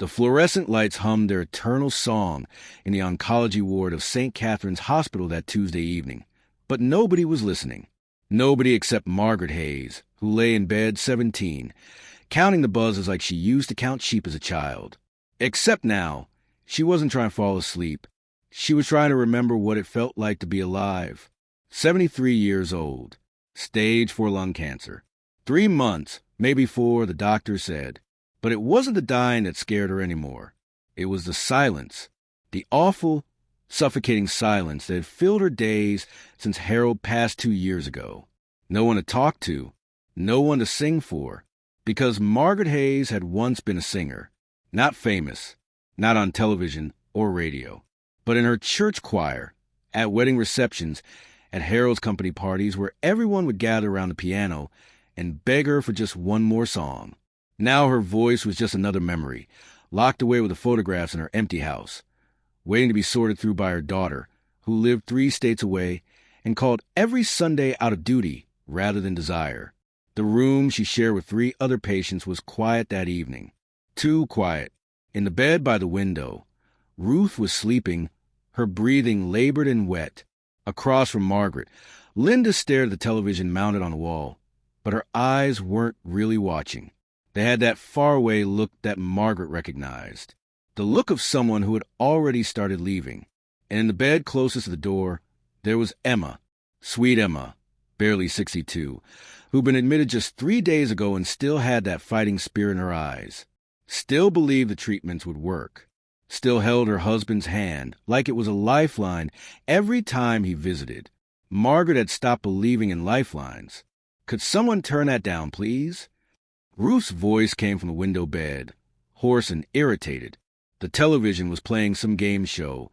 The fluorescent lights hummed their eternal song in the oncology ward of St. Catherine's Hospital that Tuesday evening. But nobody was listening. Nobody except Margaret Hayes, who lay in bed 17, counting the buzzes like she used to count sheep as a child. Except now, she wasn't trying to fall asleep. She was trying to remember what it felt like to be alive. 73 years old. Stage 4 lung cancer. 3 months, maybe 4, the doctor said. But it wasn't the dying that scared her anymore. It was the silence. The awful, suffocating silence that had filled her days since Harold passed 2 years ago. No one to talk to. No one to sing for. Because Margaret Hayes had once been a singer. Not famous. Not on television or radio. But in her church choir, at wedding receptions, at Harold's company parties where everyone would gather around the piano and beg her for just one more song. Now her voice was just another memory, locked away with the photographs in her empty house, waiting to be sorted through by her daughter, who lived 3 states away and called every Sunday out of duty rather than desire. The room she shared with 3 other patients was quiet that evening. Too quiet. In the bed by the window, Ruth was sleeping, her breathing labored and wet. Across from Margaret, Linda stared at the television mounted on the wall, but her eyes weren't really watching. They had that faraway look that Margaret recognized, the look of someone who had already started leaving. And in the bed closest to the door, there was Emma, sweet Emma, barely 62, who'd been admitted just 3 days ago and still had that fighting spirit in her eyes, still believed the treatments would work. Still held her husband's hand like it was a lifeline every time he visited. Margaret had stopped believing in lifelines. Could someone turn that down, please? Ruth's voice came from the window bed, hoarse and irritated. The television was playing some game show,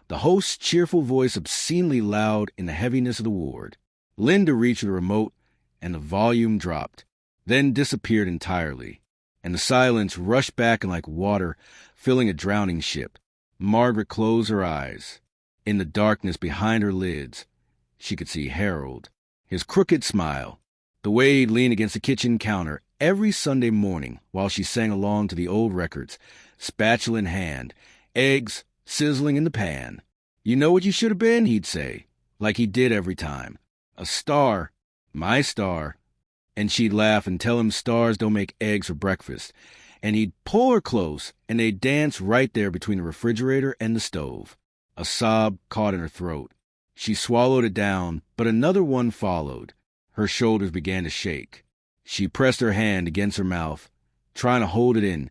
the host's cheerful voice obscenely loud in the heaviness of the ward. Linda reached for the remote, and the volume dropped, then disappeared entirely. And the silence rushed back like water filling a drowning ship. Margaret closed her eyes. In the darkness behind her lids, she could see Harold, his crooked smile, the way he'd lean against the kitchen counter every Sunday morning while she sang along to the old records, spatula in hand, eggs sizzling in the pan. "You know what you should have been," he'd say, like he did every time. "A star, my star." And she'd laugh and tell him stars don't make eggs for breakfast. And he'd pull her close, and they'd dance right there between the refrigerator and the stove. A sob caught in her throat. She swallowed it down, but another one followed. Her shoulders began to shake. She pressed her hand against her mouth, trying to hold it in,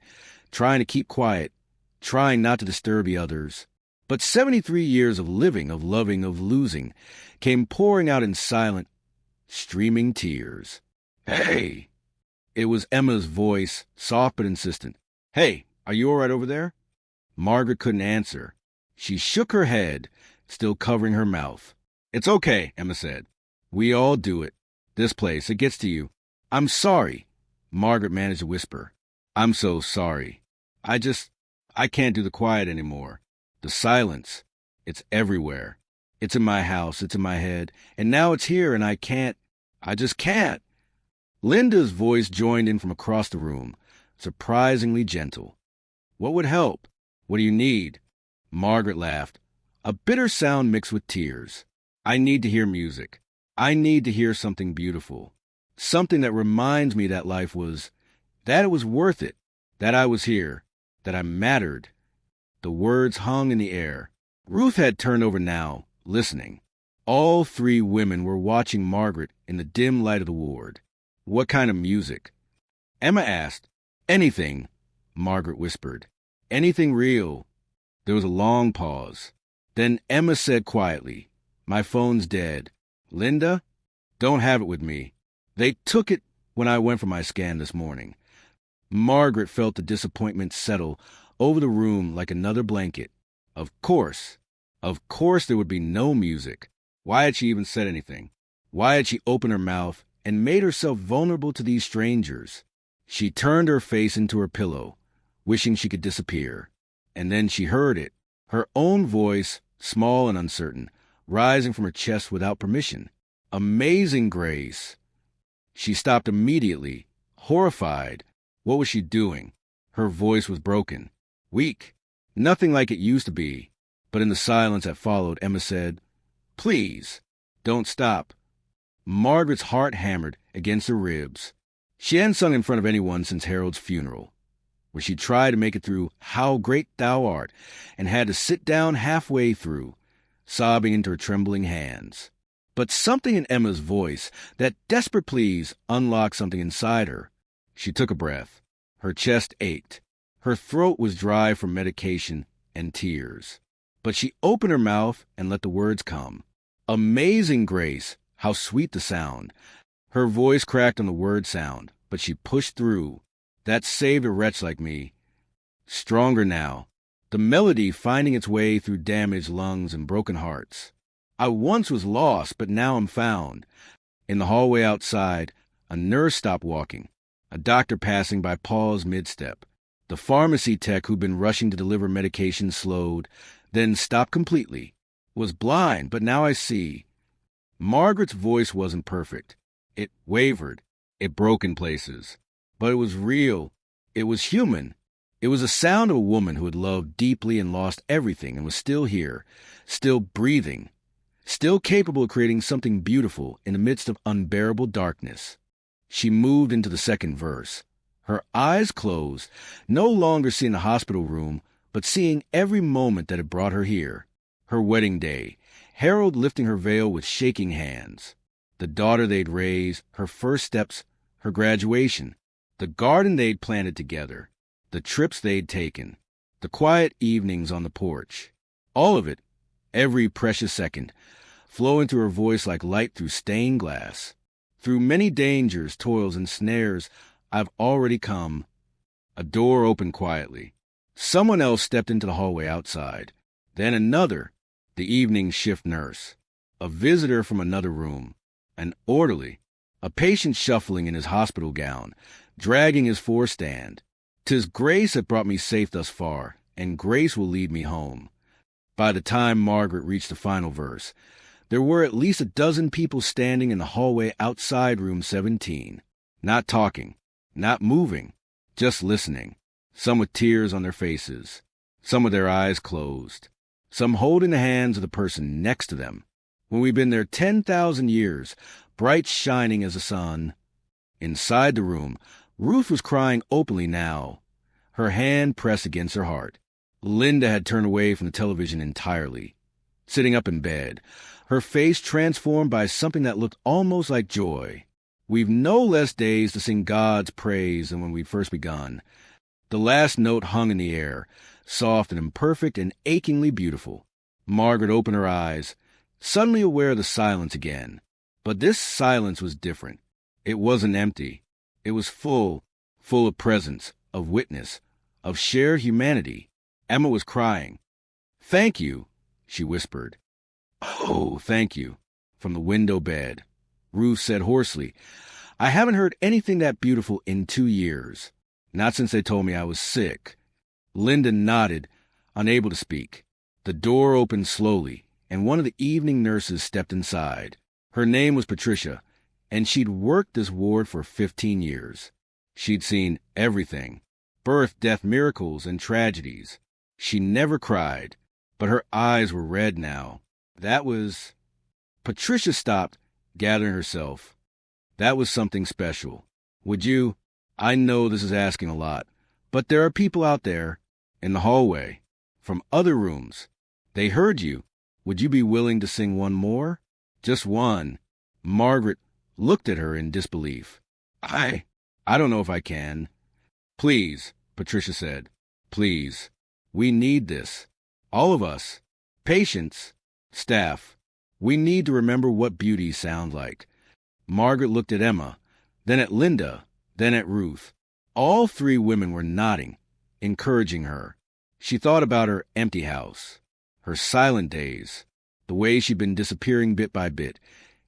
trying to keep quiet, trying not to disturb the others. But 73 years of living, of loving, of losing came pouring out in silent, streaming tears. "Hey!" It was Emma's voice, soft but insistent. "Hey, are you all right over there?" Margaret couldn't answer. She shook her head, still covering her mouth. "It's okay," Emma said. "We all do it. This place, it gets to you." "I'm sorry," Margaret managed to whisper. "I'm so sorry. I can't do the quiet anymore. The silence, it's everywhere. It's in my house, it's in my head, and now it's here and I just can't." Linda's voice joined in from across the room, surprisingly gentle. "What would help? What do you need?" Margaret laughed, a bitter sound mixed with tears. "I need to hear music. I need to hear something beautiful. Something that reminds me that life was, that it was worth it, that I was here, that I mattered." The words hung in the air. Ruth had turned over now, listening. All 3 women were watching Margaret in the dim light of the ward. "What kind of music?" Emma asked. "Anything," Margaret whispered. "Anything real." There was a long pause. Then Emma said quietly, "My phone's dead. Linda? Don't have it with me. They took it when I went for my scan this morning." Margaret felt the disappointment settle over the room like another blanket. Of course there would be no music. Why had she even said anything? Why had she opened her mouth and made herself vulnerable to these strangers? She turned her face into her pillow, wishing she could disappear. And then she heard it, her own voice, small and uncertain, rising from her chest without permission. "Amazing grace." She stopped immediately, horrified. What was she doing? Her voice was broken. weak, nothing like it used to be. But in the silence that followed, Emma said, "Please, don't stop." Margaret's heart hammered against her ribs. She hadn't sung in front of anyone since Harold's funeral, where she tried to make it through "How Great Thou Art" and had to sit down halfway through, sobbing into her trembling hands. But something in Emma's voice, that desperate please, unlocked something inside her. She took a breath. Her chest ached. Her throat was dry from medication and tears. But she opened her mouth and let the words come. Amazing grace, how sweet the sound. Her voice cracked on the word sound, but she pushed through. That saved a wretch like me. Stronger now. The melody finding its way through damaged lungs and broken hearts. I once was lost, but now I'm found. In the hallway outside, a nurse stopped walking. A doctor passing by paused mid-step. The pharmacy tech who'd been rushing to deliver medication slowed, then stopped completely. Was blind, but now I see. Margaret's voice wasn't perfect. It wavered. It broke in places. But it was real. It was human. It was the sound of a woman who had loved deeply and lost everything and was still here, still breathing, still capable of creating something beautiful in the midst of unbearable darkness. She moved into the second verse. Her eyes closed, no longer seeing the hospital room, but seeing every moment that had brought her here. Her wedding day, Harold lifting her veil with shaking hands. The daughter they'd raised, her first steps, her graduation. The garden they'd planted together. The trips they'd taken. The quiet evenings on the porch. All of it, every precious second, flowing through her voice like light through stained glass. Through many dangers, toils, and snares, I've already come. A door opened quietly. Someone else stepped into the hallway outside. Then another, the evening shift nurse. A visitor from another room. An orderly. A patient shuffling in his hospital gown, dragging his forestand. 'Tis grace that brought me safe thus far, and grace will lead me home. By the time Margaret reached the final verse, there were at least a dozen people standing in the hallway outside room 17. Not talking, not moving, just listening. Some with tears on their faces, some with their eyes closed, some holding the hands of the person next to them. When we've been there 10,000 years, bright shining as the sun. Inside the room, Ruth was crying openly now, her hand pressed against her heart. Linda had turned away from the television entirely, sitting up in bed, her face transformed by something that looked almost like joy. We've no less days to sing God's praise than when we first begun. The last note hung in the air, soft and imperfect and achingly beautiful. Margaret opened her eyes, suddenly aware of the silence again. But this silence was different. It wasn't empty. It was full of presence, of witness, of shared humanity. Emma was crying. "Thank you," she whispered. "Oh, thank you," from the window bed. Ruth said hoarsely, "I haven't heard anything that beautiful in 2 years. Not since they told me I was sick." Linda nodded, unable to speak. The door opened slowly, and one of the evening nurses stepped inside. Her name was Patricia, and she'd worked this ward for 15 years. She'd seen everything, birth, death, miracles, and tragedies. She never cried, but her eyes were red now. That was... Patricia stopped, gathering herself. That was something special. Would you... I know this is asking a lot, but there are people out there, in the hallway, from other rooms. They heard you. Would you be willing to sing one more? Just one. Margaret looked at her in disbelief. I don't know if I can. Please, Patricia said. Please. We need this. All of us. Patients. Staff. We need to remember what beauty sounds like. Margaret looked at Emma, then at Linda, then at Ruth. All 3 women were nodding, encouraging her. She thought about her empty house, her silent days, the way she'd been disappearing bit by bit,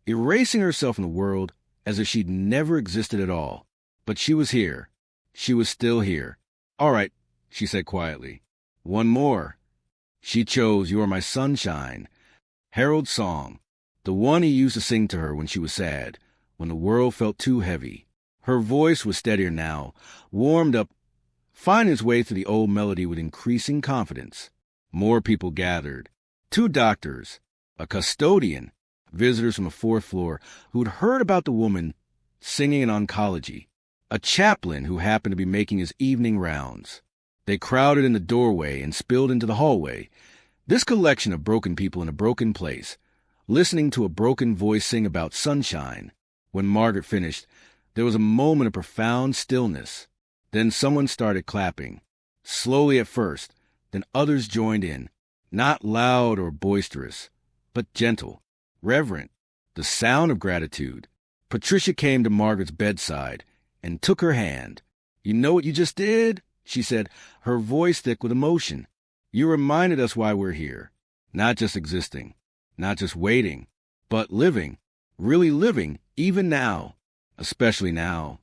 erasing herself from the world as if she'd never existed at all. But she was here. She was still here. "All right," she said quietly. "One more." She chose "You Are My Sunshine," Harold's song, the one he used to sing to her when she was sad, when the world felt too heavy. Her voice was steadier now, warmed up finding his way through the old melody with increasing confidence. More people gathered. 2 doctors, a custodian, visitors from the 4th floor who'd heard about the woman singing in oncology, a chaplain who happened to be making his evening rounds. They crowded in the doorway and spilled into the hallway. This collection of broken people in a broken place, listening to a broken voice sing about sunshine. When Margaret finished, there was a moment of profound stillness. Then someone started clapping, slowly at first, then others joined in, not loud or boisterous, but gentle, reverent, the sound of gratitude. Patricia came to Margaret's bedside and took her hand. "You know what you just did?" she said, her voice thick with emotion. "You reminded us why we're here. Not just existing, not just waiting, but living, really living, even now, especially now."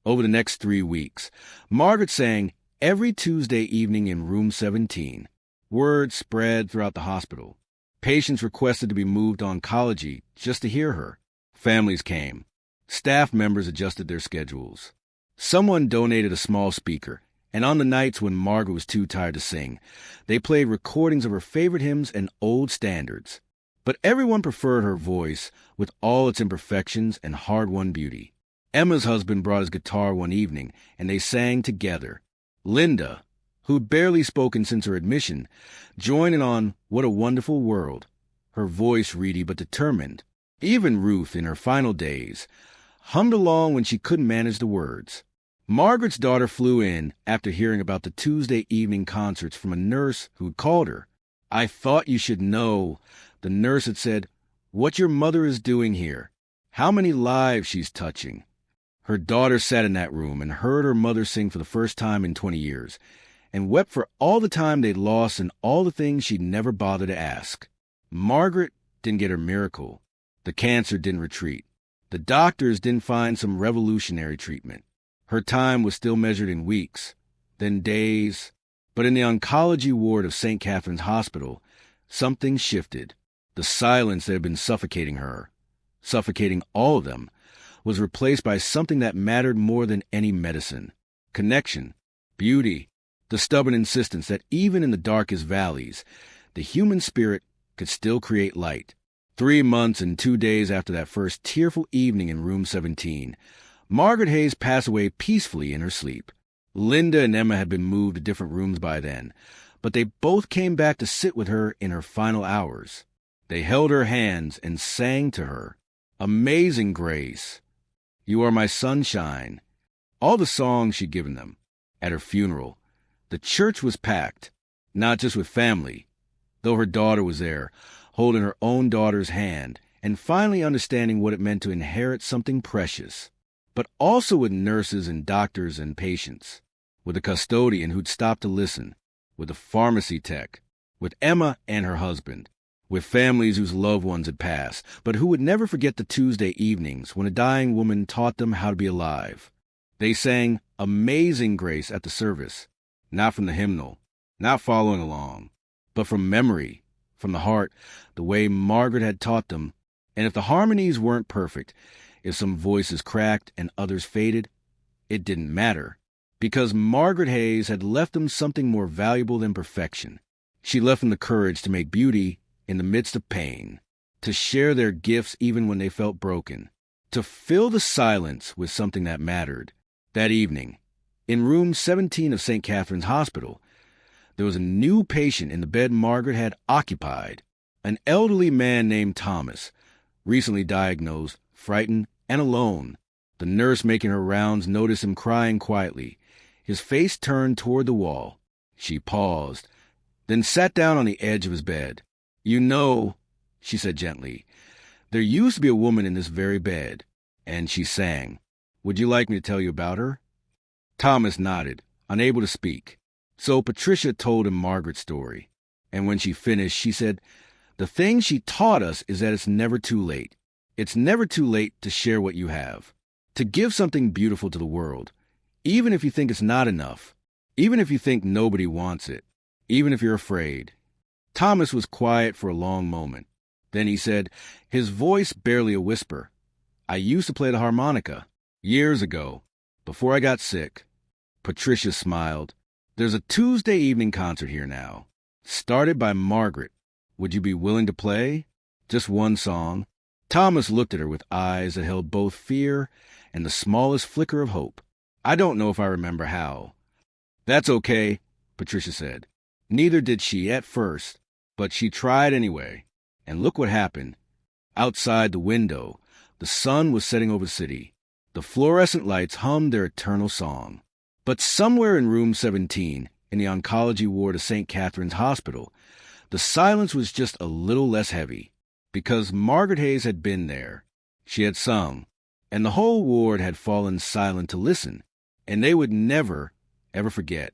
Over the next 3 weeks, Margaret sang every Tuesday evening in room 17. Word spread throughout the hospital. Patients requested to be moved to oncology just to hear her. Families came. Staff members adjusted their schedules. Someone donated a small speaker, and on the nights when Margaret was too tired to sing, they played recordings of her favorite hymns and old standards. But everyone preferred her voice with all its imperfections and hard-won beauty. Emma's husband brought his guitar one evening, and they sang together. Linda, who'd barely spoken since her admission, joined in on "What a Wonderful World," her voice reedy but determined. Even Ruth, in her final days, hummed along when she couldn't manage the words. Margaret's daughter flew in after hearing about the Tuesday evening concerts from a nurse who'd called her. "I thought you should know," the nurse had said, "what your mother is doing here, how many lives she's touching." Her daughter sat in that room and heard her mother sing for the first time in 20 years, and wept for all the time they'd lost and all the things she'd never bothered to ask. Margaret didn't get her miracle. The cancer didn't retreat. The doctors didn't find some revolutionary treatment. Her time was still measured in weeks, then days. But in the oncology ward of St. Catherine's Hospital, something shifted. The silence that had been suffocating her, suffocating all of them, was replaced by something that mattered more than any medicine. Connection, beauty, the stubborn insistence that even in the darkest valleys, the human spirit could still create light. 3 months and 2 days after that first tearful evening in room 17, Margaret Hayes passed away peacefully in her sleep. Linda and Emma had been moved to different rooms by then, but they both came back to sit with her in her final hours. They held her hands and sang to her, "Amazing Grace," "You Are My Sunshine," all the songs she'd given them. At her funeral, the church was packed, not just with family, though her daughter was there, holding her own daughter's hand and finally understanding what it meant to inherit something precious, but also with nurses and doctors and patients, with a custodian who'd stopped to listen, with a pharmacy tech, with Emma and her husband, with families whose loved ones had passed, but who would never forget the Tuesday evenings when a dying woman taught them how to be alive. They sang "Amazing Grace" at the service, not from the hymnal, not following along, but from memory, from the heart, the way Margaret had taught them. And if the harmonies weren't perfect, if some voices cracked and others faded, it didn't matter, because Margaret Hayes had left them something more valuable than perfection. She left them the courage to make beauty in the midst of pain, to share their gifts even when they felt broken, to fill the silence with something that mattered. That evening, in room 17 of St. Catherine's Hospital, there was a new patient in the bed Margaret had occupied, an elderly man named Thomas, recently diagnosed, frightened, and alone. The nurse making her rounds noticed him crying quietly, his face turned toward the wall. She paused, then sat down on the edge of his bed. "You know," she said gently, "there used to be a woman in this very bed," and she sang. "Would you like me to tell you about her?" Thomas nodded, unable to speak. So Patricia told him Margaret's story, and when she finished, she said, "The thing she taught us is that it's never too late. It's never too late to share what you have, to give something beautiful to the world, even if you think it's not enough, even if you think nobody wants it, even if you're afraid." Thomas was quiet for a long moment. Then he said, his voice barely a whisper, "I used to play the harmonica, years ago, before I got sick. Patricia smiled. There's a Tuesday evening concert here now, started by Margaret. Would you be willing to play? Just one song. Thomas looked at her with eyes that held both fear and the smallest flicker of hope. I don't know if I remember how. That's okay, Patricia said. Neither did she at first, but she tried anyway. And look what happened. Outside the window, the sun was setting over the city. The fluorescent lights hummed their eternal song. But somewhere in room 17, in the oncology ward of St. Catherine's Hospital, the silence was just a little less heavy, because Margaret Hayes had been there. She had sung, and the whole ward had fallen silent to listen, and they would never, ever forget.